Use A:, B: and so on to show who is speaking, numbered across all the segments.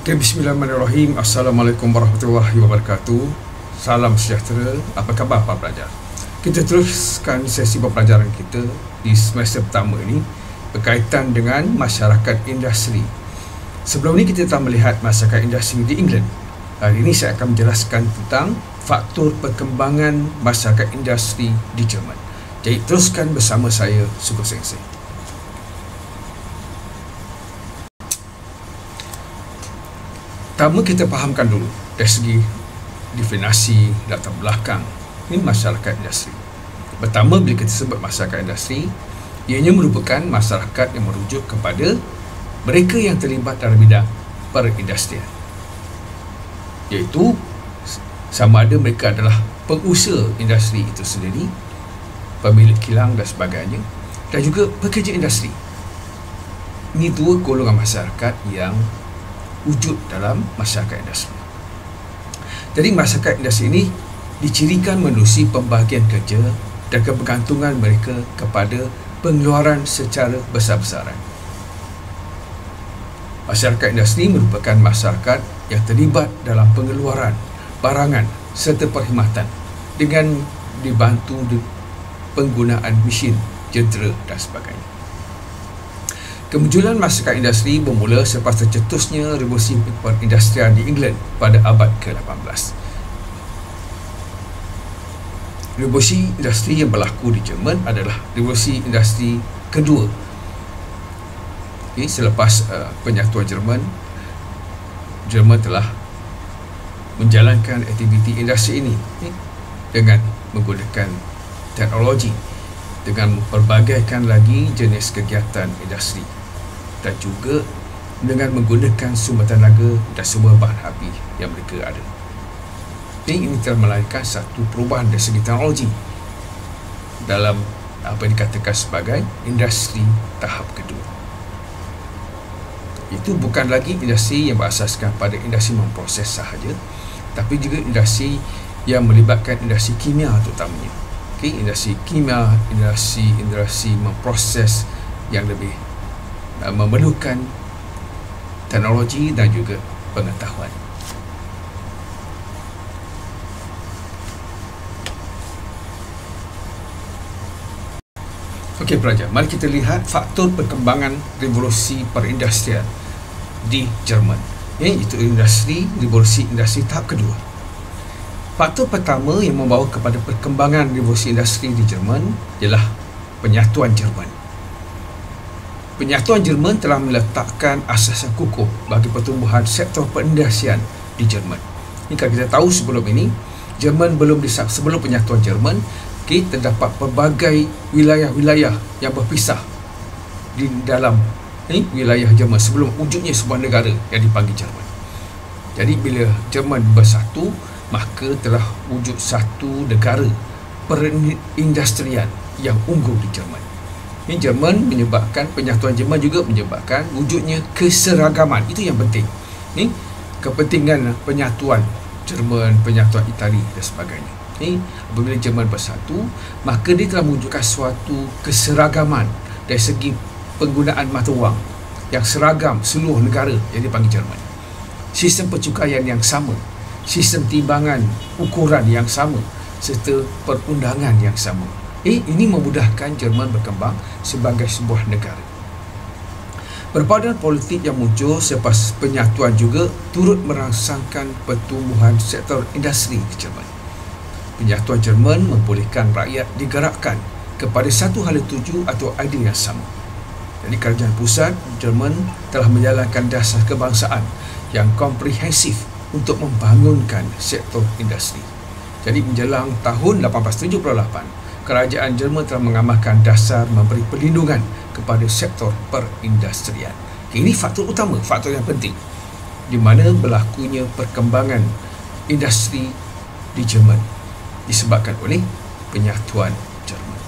A: Okay, bismillahirrahmanirrahim. Assalamualaikum warahmatullahi wabarakatuh. Salam sejahtera. Apa khabar para pelajar? Kita teruskan sesi pembelajaran kita di semester pertama ini berkaitan dengan masyarakat industri. Sebelum ini kita telah melihat masyarakat industri di England. Hari ini saya akan menjelaskan tentang faktor perkembangan masyarakat industri di Jerman. Jadi teruskan bersama saya, Sugeng Sensei. Pertama kita fahamkan dulu dari segi definisi latar belakang ini masyarakat industri. Pertama, bila kita sebut masyarakat industri, ianya merupakan masyarakat yang merujuk kepada mereka yang terlibat dalam bidang perindustrian, iaitu sama ada mereka adalah pengusaha industri itu sendiri, pemilik kilang dan sebagainya, dan juga pekerja industri. Ini dua golongan masyarakat yang wujud dalam masyarakat industri. Jadi masyarakat industri ini dicirikan menerusi pembahagian kerja dan kebergantungan mereka kepada pengeluaran secara besar-besaran. Masyarakat industri merupakan masyarakat yang terlibat dalam pengeluaran barangan serta perkhidmatan dengan dibantu penggunaan mesin, jentera dan sebagainya. Kemunculan masyarakat industri bermula selepas tercetusnya revolusi perindustrian di England pada abad ke-18. Revolusi industri yang berlaku di Jerman adalah revolusi industri kedua. Selepas penyatuan Jerman telah menjalankan aktiviti industri ini dengan menggunakan teknologi, dengan memperbagaikan lagi jenis kegiatan industri, dan juga dengan menggunakan sumber tenaga dan sumber bahan api yang mereka ada. Ini telah melahirkan satu perubahan dari segi teknologi dalam apa yang dikatakan sebagai industri tahap kedua. Itu bukan lagi industri yang berasaskan pada industri memproses sahaja, tapi juga industri yang melibatkan industri kimia terutamanya. Industri kimia, industri memproses yang lebih memerlukan teknologi dan juga pengetahuan. Okey pelajar, mari kita lihat faktor perkembangan revolusi perindustrian di Jerman, iaitu revolusi industri tahap kedua. Faktor pertama yang membawa kepada perkembangan revolusi industri di Jerman ialah penyatuan Jerman. Penyatuan Jerman telah meletakkan asas yang kukuh bagi pertumbuhan sektor perindustrian di Jerman. Ini kalau kita tahu sebelum ini, sebelum penyatuan Jerman, terdapat pelbagai wilayah-wilayah yang berpisah di dalam wilayah Jerman sebelum wujudnya sebuah negara yang dipanggil Jerman. Jadi bila Jerman bersatu, maka telah wujud satu negara perindustrian yang unggul di Jerman. Ini Jerman menyebabkan, penyatuan Jerman juga menyebabkan wujudnya keseragaman. Itu yang penting. Ini kepentingan penyatuan Jerman, penyatuan Itali dan sebagainya. Ini apabila Jerman bersatu, maka dia telah mewujudkan suatu keseragaman dari segi penggunaan mata wang yang seragam seluruh negara yang dipanggil Jerman. Sistem percukaian yang sama, sistem timbangan ukuran yang sama, serta perundangan yang sama. Ini memudahkan Jerman berkembang sebagai sebuah negara. Perpaduan politik yang muncul selepas penyatuan juga turut merangsangkan pertumbuhan sektor industri di Jerman. Penyatuan Jerman membolehkan rakyat digerakkan kepada satu hala tuju atau idea yang sama. Jadi kerajaan pusat Jerman telah menjalankan dasar kebangsaan yang komprehensif untuk membangunkan sektor industri. Jadi menjelang tahun 1878, kerajaan Jerman telah mengamalkan dasar memberi perlindungan kepada sektor perindustrian. Ini faktor utama, faktor yang penting di mana berlakunya perkembangan industri di Jerman disebabkan oleh penyatuan Jerman.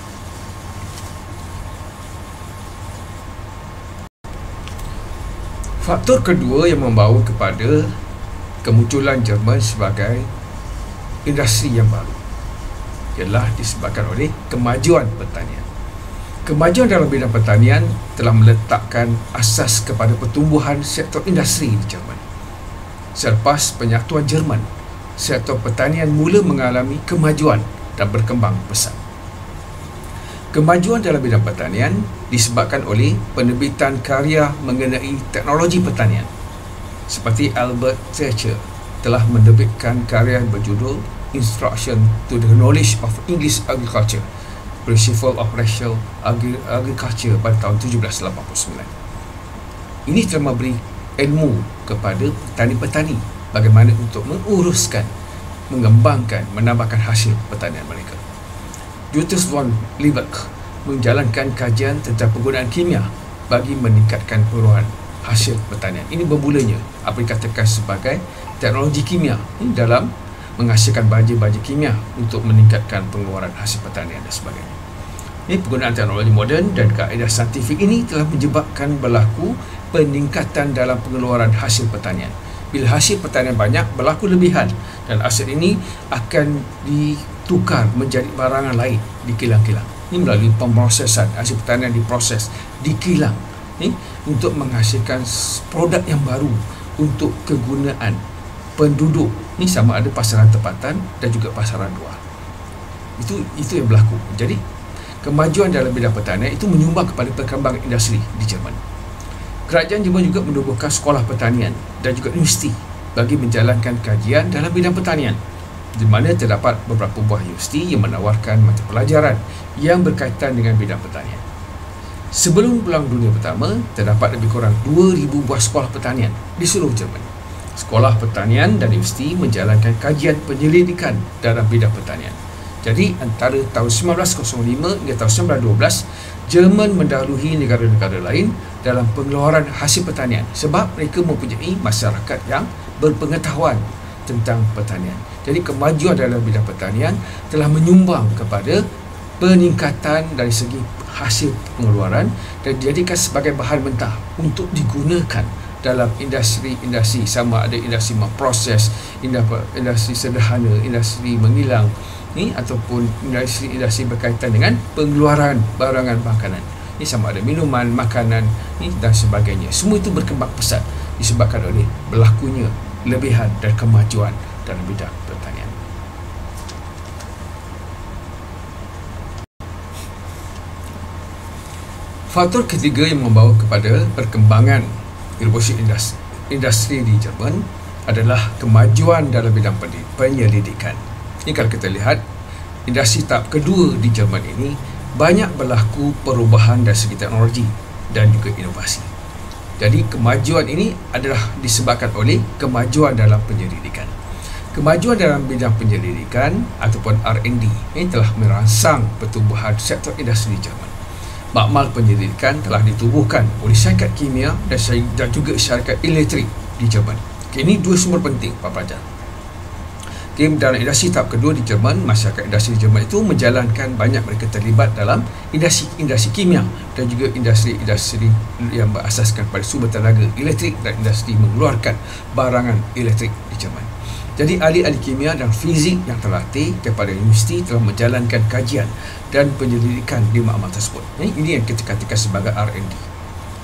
A: Faktor kedua yang membawa kepada kemunculan Jerman sebagai industri yang baru ialah disebabkan oleh kemajuan pertanian. Kemajuan dalam bidang pertanian telah meletakkan asas kepada pertumbuhan sektor industri di Jerman. Selepas penyatuan Jerman, sektor pertanian mula mengalami kemajuan dan berkembang pesat. Kemajuan dalam bidang pertanian disebabkan oleh penerbitan karya mengenai teknologi pertanian. Seperti Albert Thatcher telah menerbitkan karya berjudul Instruction to the Knowledge of English Agriculture, Principle of Racial Agriculture pada tahun 1789. Ini telah memberi ilmu kepada petani-petani bagaimana untuk menguruskan, mengembangkan, menambahkan hasil pertanian mereka. Justus von Liebig menjalankan kajian tentang penggunaan kimia bagi meningkatkan pengeluaran hasil pertanian. Ini bermulanya apa dikatakan sebagai teknologi kimia dalam menghasilkan baja-baja kimia untuk meningkatkan pengeluaran hasil pertanian dan sebagainya. Ini penggunaan teknologi moden dan kaedah saintifik ini telah menyebabkan berlaku peningkatan dalam pengeluaran hasil pertanian. Bila hasil pertanian banyak, berlaku lebihan dan aset ini akan ditukar menjadi barangan lain di kilang-kilang. Ini melalui pemrosesan, hasil pertanian diproses di kilang untuk menghasilkan produk yang baru untuk kegunaan penduduk. Ini sama ada pasaran tempatan dan juga pasaran luar. Itu yang berlaku. Jadi kemajuan dalam bidang pertanian itu menyumbang kepada perkembangan industri di Jerman. Kerajaan Jerman juga menubuhkan sekolah pertanian dan juga universiti bagi menjalankan kajian dalam bidang pertanian, di mana terdapat beberapa buah universiti yang menawarkan mata pelajaran yang berkaitan dengan bidang pertanian. Sebelum Perang Dunia Pertama, terdapat lebih kurang 2,000 buah sekolah pertanian di seluruh Jerman. Sekolah pertanian dan universiti menjalankan kajian penyelidikan dalam bidang pertanian. Jadi antara tahun 1905 hingga tahun 1912, Jerman mendahului negara-negara lain dalam pengeluaran hasil pertanian sebab mereka mempunyai masyarakat yang berpengetahuan tentang pertanian. Jadi kemajuan dalam bidang pertanian telah menyumbang kepada peningkatan dari segi hasil pengeluaran dan dijadikan sebagai bahan mentah untuk digunakan dalam industri-industri, sama ada industri memproses, industri sederhana, industri mengilang ataupun industri berkaitan dengan pengeluaran barangan makanan. Ini sama ada minuman, makanan dan sebagainya. Semua itu berkembang pesat disebabkan oleh berlakunya lebihan dan kemajuan dalam bidang pertanian. Faktor ketiga yang membawa kepada perkembangan revolusi industri di Jerman adalah kemajuan dalam bidang penyelidikan. Ini kalau kita lihat, industri tahap kedua di Jerman ini banyak berlaku perubahan dari segi teknologi dan juga inovasi. Jadi kemajuan ini adalah disebabkan oleh kemajuan dalam penyelidikan. Kemajuan dalam bidang penyelidikan ataupun R&D ini telah merangsang pertumbuhan sektor industri di Jerman. Makmal penyelidikan telah ditubuhkan oleh syarikat kimia dan juga syarikat elektrik di Jerman. Ini dua sumber penting, Pak Pelajar. Dalam industri tahap kedua di Jerman, masyarakat industri Jerman itu menjalankan banyak mereka terlibat dalam industri kimia dan juga industri yang berasaskan pada sumber tenaga elektrik dan industri mengeluarkan barangan elektrik di Jerman. Jadi ahli-ahli kimia dan fizik yang terlatih daripada universiti telah menjalankan kajian dan penyelidikan di makmal tersebut. Ini yang kita katakan sebagai R&D.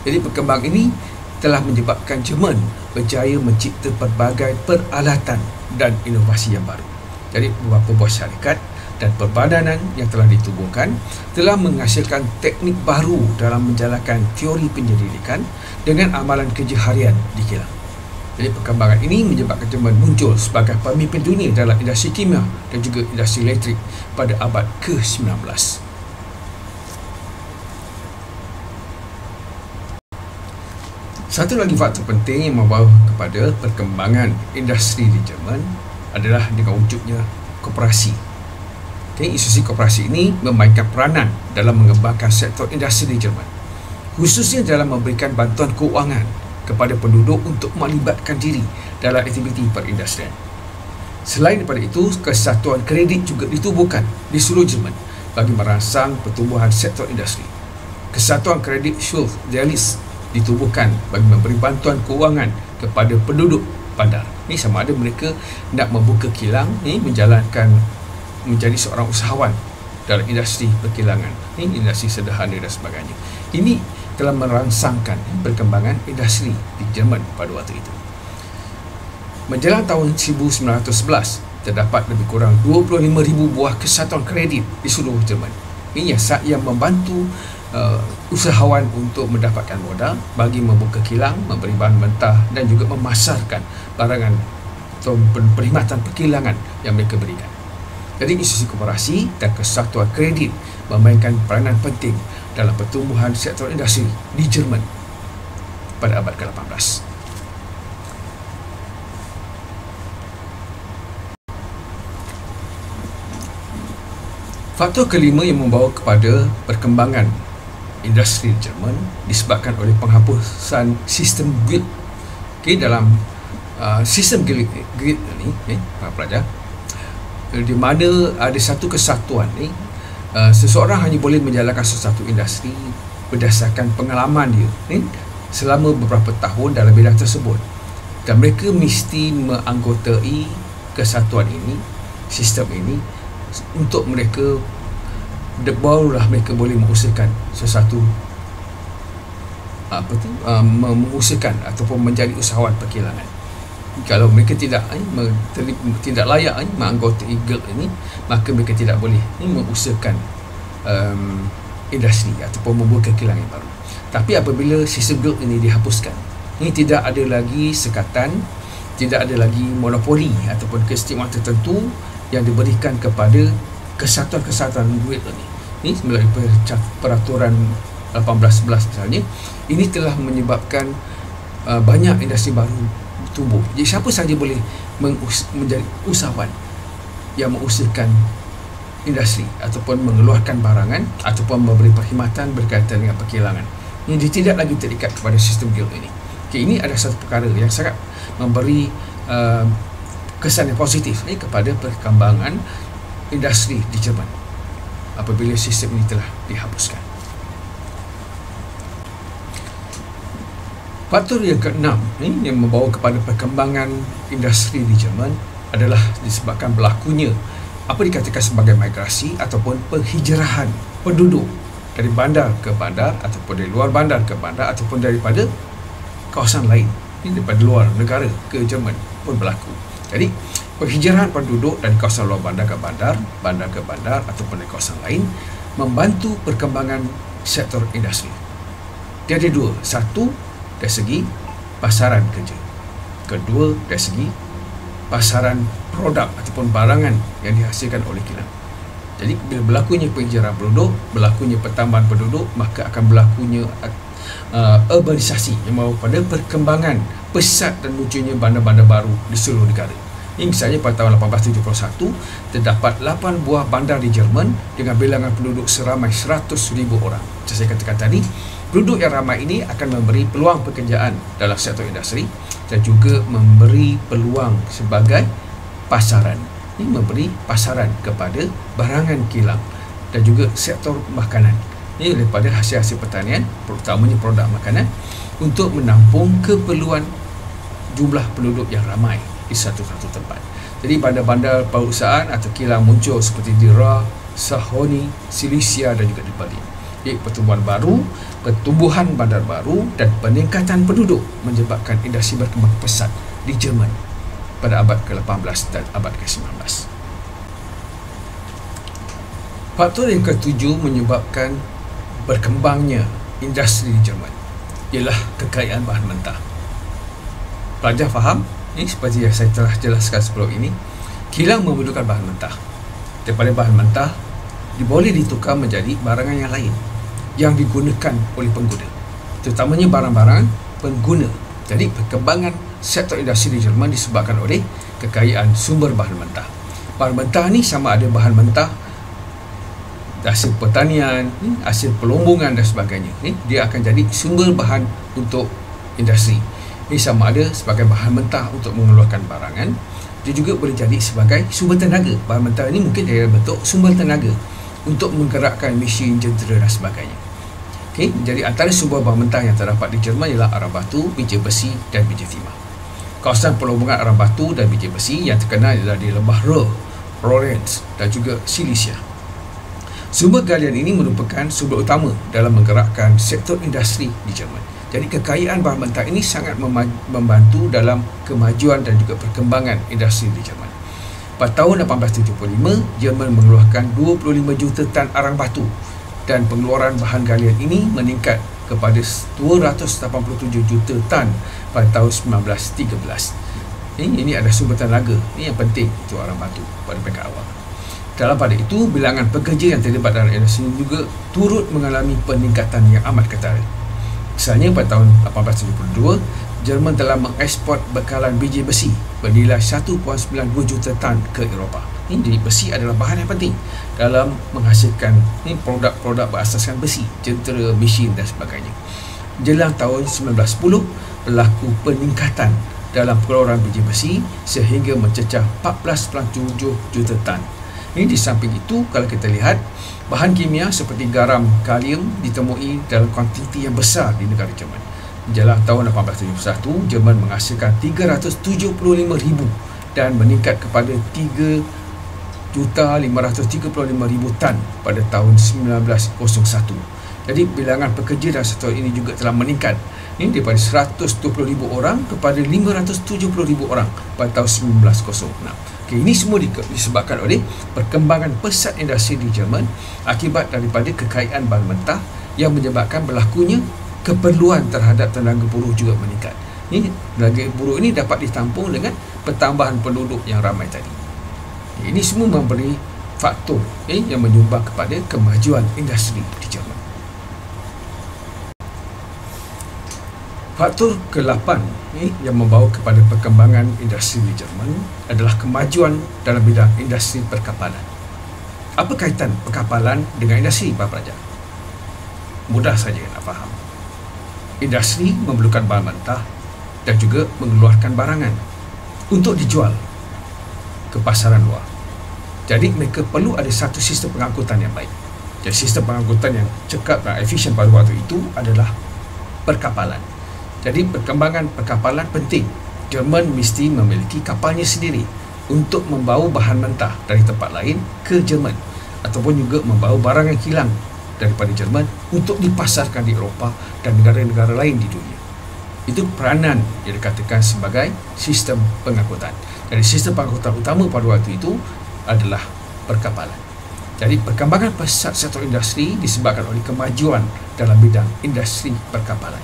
A: Jadi perkembangan ini telah menyebabkan Jerman berjaya mencipta pelbagai peralatan dan inovasi yang baru. Jadi beberapa buah syarikat dan perbadanan yang telah ditubuhkan telah menghasilkan teknik baru dalam menjalankan teori penyelidikan dengan amalan kerja harian di kilang. Jadi perkembangan ini menyebabkan Jerman muncul sebagai pemimpin dunia dalam industri kimia dan juga industri elektrik pada abad ke-19. Satu lagi faktor penting yang membawa kepada perkembangan industri di Jerman adalah dengan wujudnya koperasi. Institusi koperasi ini memainkan peranan dalam mengembangkan sektor industri di Jerman, khususnya dalam memberikan bantuan keuangan kepada penduduk untuk melibatkan diri dalam aktiviti perindustrian. Selain daripada itu, kesatuan kredit juga ditubuhkan di seluruh Jerman bagi merangsang pertumbuhan sektor industri. Kesatuan kredit Schultz-Dellis ditubuhkan bagi memberi bantuan keuangan kepada penduduk bandar. Ini sama ada mereka nak membuka kilang, menjadi seorang usahawan dalam industri perkilangan, industri sederhana dan sebagainya. Ini telah merangsangkan perkembangan industri di Jerman pada waktu itu. Menjelang tahun 1911, terdapat lebih kurang 25,000 buah kesatuan kredit di seluruh Jerman. Ini yang membantu usahawan untuk mendapatkan modal bagi membuka kilang, memberi bahan mentah dan juga memasarkan barangan atau perkhidmatan perkilangan yang mereka berikan. Jadi institusi koperasi dan kesatuan kredit memainkan peranan penting dalam pertumbuhan sektor industri di Jerman pada abad ke-18. Faktor kelima yang membawa kepada perkembangan industri Jerman disebabkan oleh penghapusan sistem guild. Dalam sistem guild ni para pelajar, di mana ada satu kesatuan ni, seseorang hanya boleh menjalankan sesuatu industri berdasarkan pengalaman dia selama beberapa tahun dalam bidang tersebut, dan mereka mesti menganggotai kesatuan ini, sistem ini, untuk mereka barulah mereka boleh mengusahakan sesuatu mengusahakan ataupun menjadi usahawan perkilangan. Kalau mereka tidak layak menganggotai guild ini, maka mereka tidak boleh mengusahakan industri ataupun membuka kilang yang baru. Tapi apabila sistem guild ini dihapuskan, ini tidak ada lagi sekatan, tidak ada lagi monopoli ataupun keistimewaan tertentu yang diberikan kepada kesatuan-kesatuan guild ini melalui peraturan 1811 misalnya. Ini telah menyebabkan banyak industri baru tumbuh. Jadi siapa sahaja boleh menjadi usahawan yang mengusahakan industri ataupun mengeluarkan barangan ataupun memberi perkhidmatan berkaitan dengan perkilangan. Ini tidak lagi terikat kepada sistem guild ini. Ini adalah satu perkara yang sangat memberi kesan yang positif kepada perkembangan industri di Jerman apabila sistem ini telah dihapuskan. Faktor yang keenam yang membawa kepada perkembangan industri di Jerman adalah disebabkan berlakunya apa dikatakan sebagai migrasi ataupun penghijrahan penduduk dari bandar ke bandar ataupun dari luar bandar ke bandar ataupun daripada kawasan lain, daripada luar negara ke Jerman pun berlaku. Jadi penghijrahan penduduk dari kawasan luar bandar ke bandar, bandar ke bandar ataupun dari kawasan lain membantu perkembangan sektor industri. Dia ada dua. Satu, dari segi pasaran kerja. Kedua, dari segi pasaran produk ataupun barangan yang dihasilkan oleh kilang. Jadi bila berlakunya penghijrahan penduduk, berlakunya pertambahan penduduk, maka akan berlakunya urbanisasi yang membawa pada perkembangan pesat dan munculnya bandar-bandar baru di seluruh negara. Ini misalnya pada tahun 1871 terdapat 8 buah bandar di Jerman dengan bilangan penduduk seramai 100,000 orang. Macam saya katakan tadi, penduduk yang ramai ini akan memberi peluang pekerjaan dalam sektor industri dan juga memberi peluang sebagai pasaran. Ini memberi pasaran kepada barangan kilang dan juga sektor makanan. Ini daripada hasil-hasil pertanian, terutamanya produk makanan, untuk menampung keperluan jumlah penduduk yang ramai di satu-satu tempat. Jadi bandar-bandar perusahaan atau kilang muncul seperti di Ruhr, Saxony, Silesia dan juga di Berlin. Jadi pertumbuhan baru, pertumbuhan bandar baru dan peningkatan penduduk menyebabkan industri berkembang pesat di Jerman pada abad ke-18 dan abad ke-19. Faktor yang ketujuh menyebabkan berkembangnya industri di Jerman ialah kekayaan bahan mentah. Pelajar faham? Ini seperti yang saya telah jelaskan sebelum ini, kilang memerlukan bahan mentah. Daripada bahan mentah boleh ditukar menjadi barangan yang lain yang digunakan oleh pengguna, terutamanya barang-barang pengguna. Jadi perkembangan sektor industri di Jerman disebabkan oleh kekayaan sumber bahan mentah. Bahan mentah ni sama ada bahan mentah hasil pertanian, hasil pelombongan dan sebagainya. Dia akan jadi sumber bahan untuk industri. Ini sama ada sebagai bahan mentah untuk mengeluarkan barangan. Dia juga boleh jadi sebagai sumber tenaga. Bahan mentah ini mungkin dalam bentuk sumber tenaga untuk menggerakkan mesin, jentera dan sebagainya. Jadi antara sumber bahan mentah yang terdapat di Jerman ialah arang batu, biji besi dan biji timah. Kawasan pelombongan arang batu dan biji besi yang terkenal ialah di lembah Ruhr, Florenz dan juga Silesia. Sumber galian ini merupakan sumber utama dalam menggerakkan sektor industri di Jerman. Jadi kekayaan bahan mentah ini sangat membantu dalam kemajuan dan juga perkembangan industri di Jerman. Pada tahun 1875, Jerman mengeluarkan 25 juta tan arang batu dan pengeluaran bahan galian ini meningkat kepada 287 juta tan pada tahun 1913. Ini ada sumber tenaga ini yang penting untuk arang batu pada peringkat awal. Dalam pada itu, bilangan pekerja yang terlibat dalam industri ini juga turut mengalami peningkatan yang amat ketara. Misalnya pada tahun 1872, Jerman telah mengekspor bekalan biji besi bernilai 1.92 juta tan ke Eropah. Jadi besi adalah bahan yang penting dalam menghasilkan produk-produk berasaskan besi, jentera, mesin dan sebagainya. Jelang tahun 1910, berlaku peningkatan dalam pengeluaran biji besi sehingga mencecah 14.7 juta tan. Ini di samping itu, kalau kita lihat, bahan kimia seperti garam, kalium ditemui dalam kuantiti yang besar di negara Jerman. Jelang tahun 1871, Jerman menghasilkan 375,000 dan meningkat kepada 3,535,000 tan pada tahun 1901. Jadi bilangan pekerja dalam sektor ini juga telah meningkat. Ini daripada 120,000 orang kepada 570,000 orang pada tahun 1906. Ini semua disebabkan oleh perkembangan pesat industri di Jerman akibat daripada kekayaan bahan mentah yang menyebabkan berlakunya keperluan terhadap tenaga buruh juga meningkat. Tenaga buruh ini dapat ditampung dengan pertambahan penduduk yang ramai tadi. Ini semua memberi faktor yang menyumbang kepada kemajuan industri di Jerman. Faktor ke-8 yang membawa kepada perkembangan industri di Jerman adalah kemajuan dalam bidang industri perkapalan. Apa kaitan perkapalan dengan industri, para pelajar? Mudah saja nak faham. Industri memerlukan bahan mentah dan juga mengeluarkan barangan untuk dijual ke pasaran luar. Jadi mereka perlu ada satu sistem pengangkutan yang baik. Jadi sistem pengangkutan yang cekap dan efisien pada waktu itu adalah perkapalan. Jadi perkembangan perkapalan penting. Jerman mesti memiliki kapalnya sendiri untuk membawa bahan mentah dari tempat lain ke Jerman ataupun juga membawa barang yang hilang daripada Jerman untuk dipasarkan di Eropah dan negara-negara lain di dunia. Itu peranan yang dikatakan sebagai sistem pengangkutan. Jadi sistem pengangkutan utama pada waktu itu adalah perkapalan. Jadi perkembangan pesat sektor industri disebabkan oleh kemajuan dalam bidang industri perkapalan.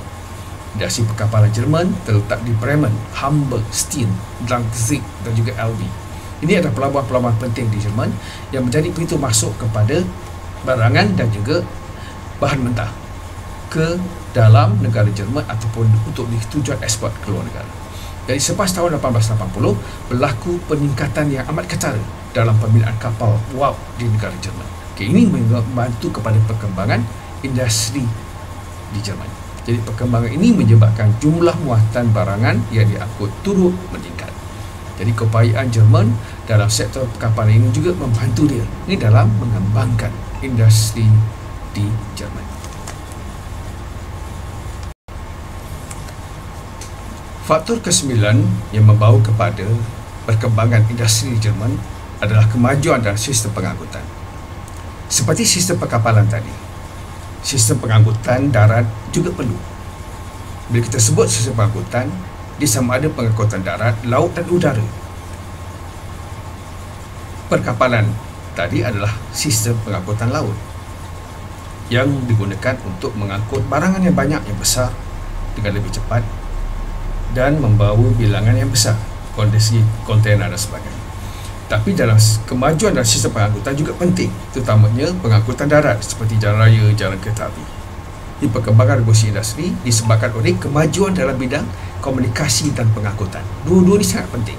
A: Industri perkapalan Jerman terletak di Bremen, Hamburg, Steen, Danzig dan juga Elbe. Ini adalah pelabuhan-pelabuhan penting di Jerman yang menjadi pintu masuk kepada barangan dan juga bahan mentah ke dalam negara Jerman ataupun untuk tujuan ekspor ke luar negara. Jadi selepas tahun 1880 berlaku peningkatan yang amat ketara dalam pembinaan kapal wap di negara Jerman. Ini membantu kepada perkembangan industri di Jerman. Jadi perkembangan ini menyebabkan jumlah muatan barangan yang diangkut turut meningkat. Jadi keupayaan Jerman dalam sektor perkapalan ini juga membantu dia dalam mengembangkan industri di Jerman. Faktor ke-9 yang membawa kepada perkembangan industri di Jerman adalah kemajuan dalam sistem pengangkutan. Seperti sistem perkapalan tadi, sistem pengangkutan darat juga perlu. Bila kita sebut sistem pengangkutan, dia sama ada pengangkutan darat, laut dan udara. Perkapalan tadi adalah sistem pengangkutan laut yang digunakan untuk mengangkut barangan yang banyak, yang besar dengan lebih cepat dan membawa bilangan yang besar, kondisi kontainer dan sebagainya. Tapi dalam kemajuan dalam sistem pengangkutan juga penting, terutamanya pengangkutan darat seperti jalan raya, jalan kereta api. Di perkembangan revolusi industri disebabkan oleh kemajuan dalam bidang komunikasi dan pengangkutan. Dua-dua ini sangat penting.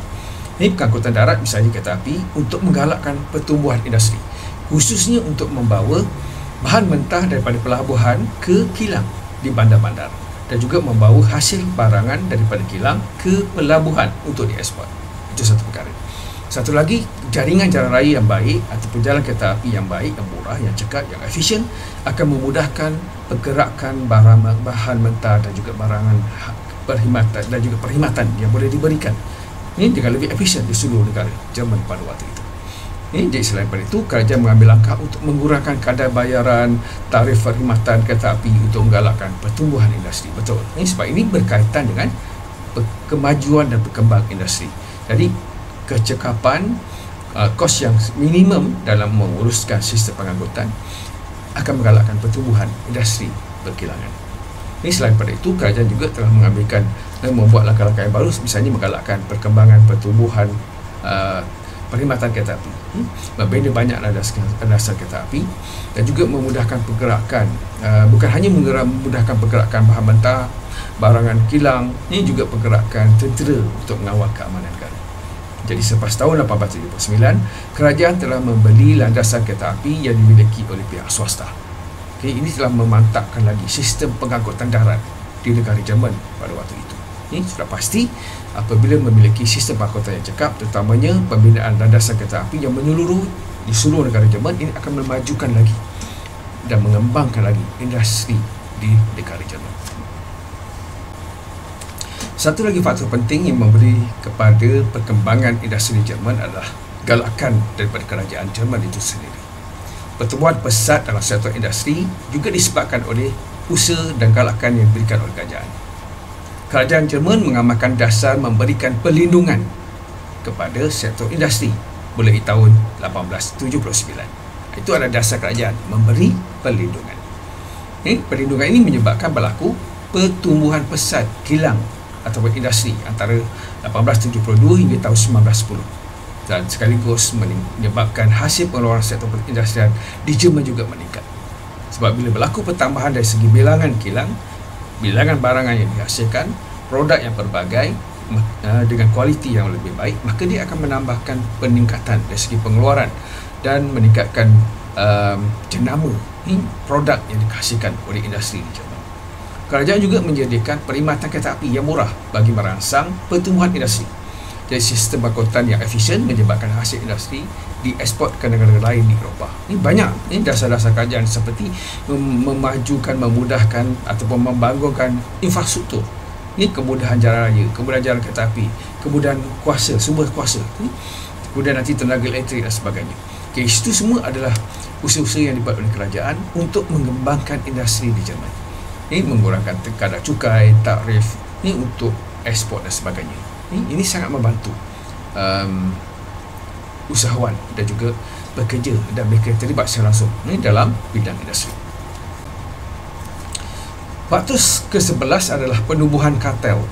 A: Ini pengangkutan darat misalnya kereta api untuk menggalakkan pertumbuhan industri, khususnya untuk membawa bahan mentah daripada pelabuhan ke kilang di bandar-bandar dan juga membawa hasil barangan daripada kilang ke pelabuhan untuk diekspor. Itu satu perkara. Satu lagi, jaringan jalan raya yang baik ataupun jalan kereta api yang baik, yang murah, yang cepat, yang efisien akan memudahkan pergerakan bahan mentah dan juga barangan perkhidmatan dan juga perkhidmatan yang boleh diberikan ini dengan lebih efisien di seluruh negara Jerman pada waktu itu. Jadi selain daripada itu, kerajaan mengambil langkah untuk mengurangkan kadar bayaran tarif perkhidmatan kereta api untuk menggalakkan pertumbuhan industri. Betul. Sebab ini berkaitan dengan kemajuan dan perkembangan industri. Jadi kecekapan, kos yang minimum dalam menguruskan sistem pengangkutan akan menggalakkan pertumbuhan industri berkilangan. Selain daripada itu, kerajaan juga telah membuat langkah-langkah yang baru, misalnya menggalakkan perkembangan pertumbuhan perkhidmatan kereta api, membina banyak landasan kereta api, dan juga memudahkan pergerakan, bukan hanya memudahkan pergerakan bahan mentah, barangan kilang, ini juga pergerakan tentera untuk mengawal keamanan negara. Jadi selepas tahun 1879, kerajaan telah membeli landasan kereta api yang dimiliki oleh pihak swasta. Ini telah memantapkan lagi sistem pengangkutan darat di negara Jerman pada waktu itu. Ini sudah pasti apabila memiliki sistem pengangkutan yang cekap, terutamanya pembinaan landasan kereta api yang menyeluruh di seluruh negara Jerman, ini akan memajukan lagi dan mengembangkan lagi industri di negara Jerman. Satu lagi faktor penting yang memberi kepada perkembangan industri di Jerman adalah galakan daripada kerajaan Jerman itu sendiri. Pertumbuhan pesat dalam sektor industri juga disebabkan oleh usaha dan galakan yang diberikan oleh kerajaan. Kerajaan Jerman mengamalkan dasar memberikan perlindungan kepada sektor industri mulai tahun 1879. Itu adalah dasar kerajaan, memberi perlindungan. Perlindungan ini menyebabkan berlaku pertumbuhan pesat kilang ataupun industri antara 1872 hingga tahun 1910, dan sekaligus menyebabkan hasil pengeluaran sektor perindustrian di Jerman juga meningkat. Sebab bila berlaku pertambahan dari segi bilangan kilang, bilangan barangan yang dihasilkan, produk yang pelbagai dengan kualiti yang lebih baik, maka dia akan menambahkan peningkatan dari segi pengeluaran dan meningkatkan jenama produk yang dihasilkan oleh industri di Jerman. Kerajaan juga menyediakan perkhidmatan kereta api yang murah bagi merangsang pertumbuhan industri. Jadi sistem pengangkutan yang efisien menyebabkan hasil industri dieksport ke negara-negara lain di Eropah. Ini banyak dasar-dasar kerajaan seperti memajukan, memudahkan ataupun membangunkan infrastruktur. Ini kemudahan jalan raya, kemudahan jalan kereta api, kemudahan kuasa, sumber kuasa, kemudian nanti tenaga elektrik dan sebagainya. Itu semua adalah usaha-usaha yang dibuat oleh kerajaan untuk mengembangkan industri di Jerman. Ini mengurangkan kadar cukai, tarif, ini untuk ekspor dan sebagainya. Ini sangat membantu usahawan dan juga bekerja dan mereka terlibat secara langsung dalam bidang industri. Faktor ke-11 adalah penubuhan kartel.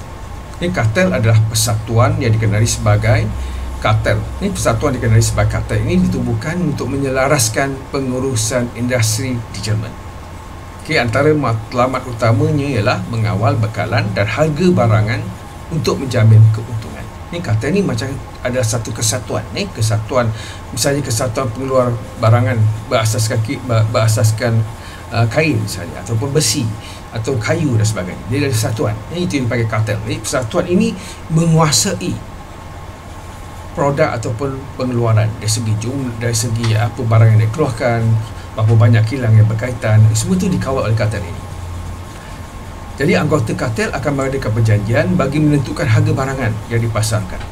A: Kartel adalah persatuan yang dikenali sebagai kartel. Persatuan dikenali sebagai kartel ini ditubuhkan untuk menyelaraskan pengurusan industri di Jerman. Antara matlamat utamanya ialah mengawal bekalan dan harga barangan untuk menjamin keuntungan. Kartel ni macam ada satu kesatuan. Kesatuan, misalnya kesatuan pengeluar barangan berasaskan kain misalnya, ataupun besi atau kayu dan sebagainya. Dia ada kesatuan. Itu yang dipanggil kartel. Persatuan ini menguasai produk ataupun pengeluaran dari segi jumlah, dari segi apa barang yang dikeluarkan, berapa banyak kilang yang berkaitan, semua itu dikawal oleh kartel ini. Jadi anggota kartel akan mengadakan perjanjian bagi menentukan harga barangan yang dipasarkan.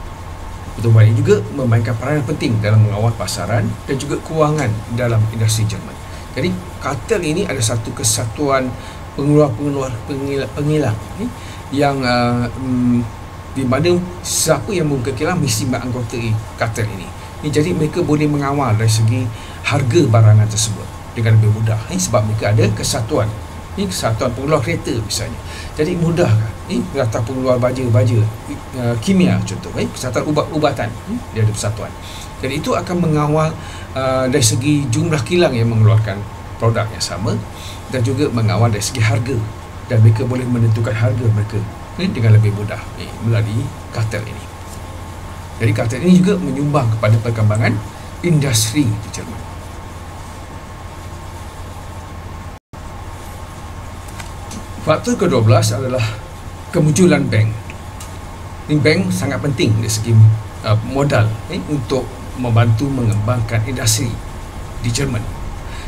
A: Pertumbuhan ini juga memainkan peranan penting dalam mengawal pasaran dan juga kewangan dalam industri Jerman. Jadi kartel ini ada satu kesatuan pengilang yang di mana siapa yang membuka kilang mesti menganggota kartel ini. Jadi mereka boleh mengawal dari segi harga barangan tersebut dengan lebih mudah sebab mereka ada kesatuan. Kesatuan pengeluar kereta misalnya. Jadi mudah kan? Kesatuan pengeluar baja kimia contoh. Kesatuan ubat-ubatan. Dia ada persatuan. Jadi itu akan mengawal dari segi jumlah kilang yang mengeluarkan produk yang sama dan juga mengawal dari segi harga, dan mereka boleh menentukan harga mereka dengan lebih mudah melalui kartel ini. Jadi kartel ini juga menyumbang kepada perkembangan industri di Jerman. Faktor ke-12 adalah kemunculan bank. Bank sangat penting dari segi modal untuk membantu mengembangkan industri di Jerman.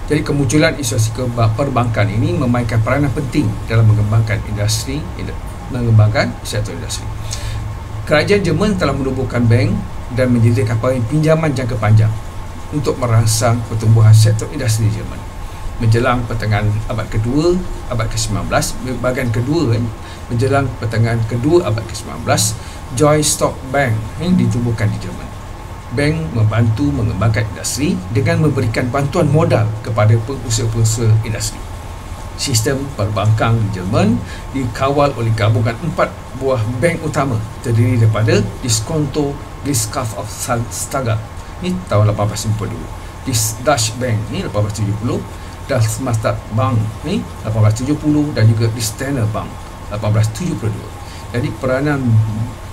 A: Jadi kemunculan institusi perbankan ini memainkan peranan penting dalam mengembangkan mengembangkan sektor industri. Kerajaan Jerman telah menubuhkan bank dan menyediakan pinjaman jangka panjang untuk merangsang pertumbuhan sektor industri Jerman. Menjelang pertengahan abad kedua, abad ke-19, bahagian kedua menjelang pertengahan kedua abad ke-19, Joint Stock Bank ditubuhkan di Jerman. Bank membantu mengembangkan industri dengan memberikan bantuan modal kepada pengusaha-pengusaha industri. Sistem perbankan di Jerman dikawal oleh gabungan 4 buah bank utama terdiri daripada Diskonto Gesellschaft of Stagat ni tahun 1852, Dutch Bank ni 1870, Das Master Bank ni 1870 dan juga Distiner Bank 1872. Jadi peranan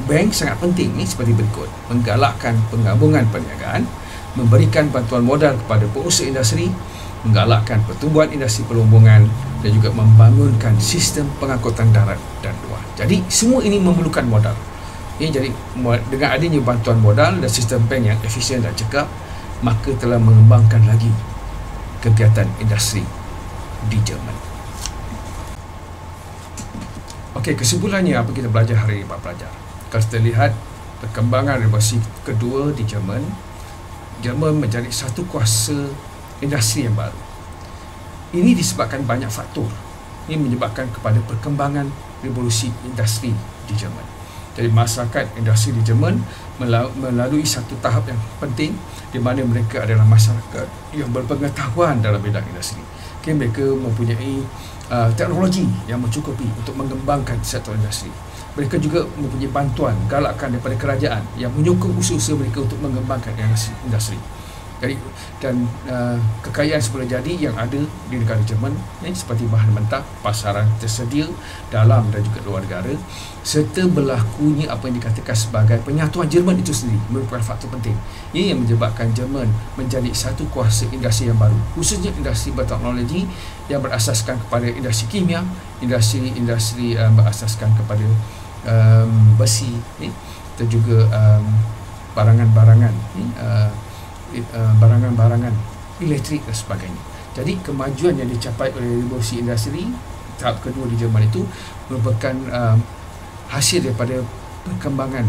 A: bank sangat penting ni seperti berikut: menggalakkan penggabungan perniagaan, memberikan bantuan modal kepada pengusaha industri, menggalakkan pertumbuhan industri perlombongan dan juga membangunkan sistem pengangkutan darat dan luar. Jadi semua ini memerlukan modal. Jadi dengan adanya bantuan modal dan sistem bank yang efisien dan cekap, maka telah mengembangkan lagi kegiatan industri di Jerman. Okey, kesimpulannya apa kita belajar hari ini Pak Pelajar? Kalau kita lihat perkembangan revolusi kedua di Jerman, Jerman menjadi satu kuasa industri yang baru. Ini disebabkan banyak faktor. Ini menyebabkan kepada perkembangan revolusi industri di Jerman. Jadi masyarakat industri di Jerman melalui satu tahap yang penting di mana mereka adalah masyarakat yang berpengetahuan dalam bidang industri. Okay, mereka mempunyai teknologi yang mencukupi untuk mengembangkan sektor industri. Mereka juga mempunyai bantuan galakan daripada kerajaan yang menyokong usaha-usaha mereka untuk mengembangkan industri. Jadi, dan kekayaan semula jadi yang ada di negara Jerman seperti bahan mentah, pasaran tersedia dalam dan juga luar negara, serta berlakunya apa yang dikatakan sebagai penyatuan Jerman itu sendiri merupakan faktor penting. Ini yang menyebabkan Jerman menjadi satu kuasa industri yang baru, khususnya industri berteknologi yang berasaskan kepada industri kimia, industri berasaskan kepada besi dan juga barangan-barangan barangan-barangan elektrik dan sebagainya. Jadi kemajuan yang dicapai oleh revolusi industri tahap kedua di Jerman itu merupakan hasil daripada perkembangan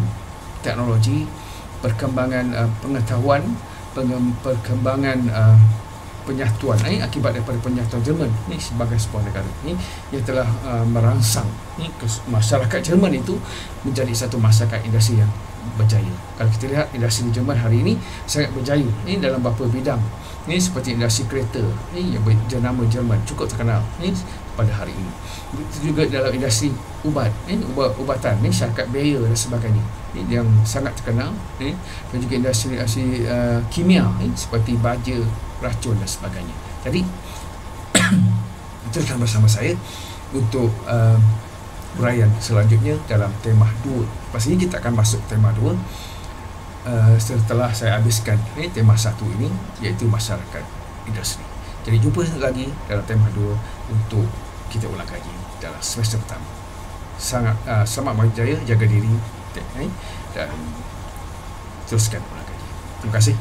A: teknologi, perkembangan pengetahuan, perkembangan penyatuan akibat daripada penyatuan Jerman ni sebagai sebuah negara ni yang telah merangsang masyarakat Jerman itu menjadi satu masyarakat industri yang berjaya. Kalau kita lihat industri di Jerman hari ini sangat berjaya ni dalam beberapa bidang ni, seperti industri kereta ni yang berjenama Jerman cukup terkenal ni pada hari ini. Begitu juga dalam industri ubatan ni, syarikat Bayer dan sebagainya ni yang sangat terkenal ni, dan juga industri kimia ni seperti baja, racun dan sebagainya. Jadi teruskan bersama saya untuk uraian selanjutnya dalam tema 2. Lepas ini kita akan masuk tema 2 setelah saya habiskan tema 1 ini, iaitu masyarakat industri. Jadi jumpa lagi dalam tema 2 untuk kita ulang kaji dalam semester pertama. Selamat berjaya, jaga diri dan teruskan ulang kaji. Terima kasih.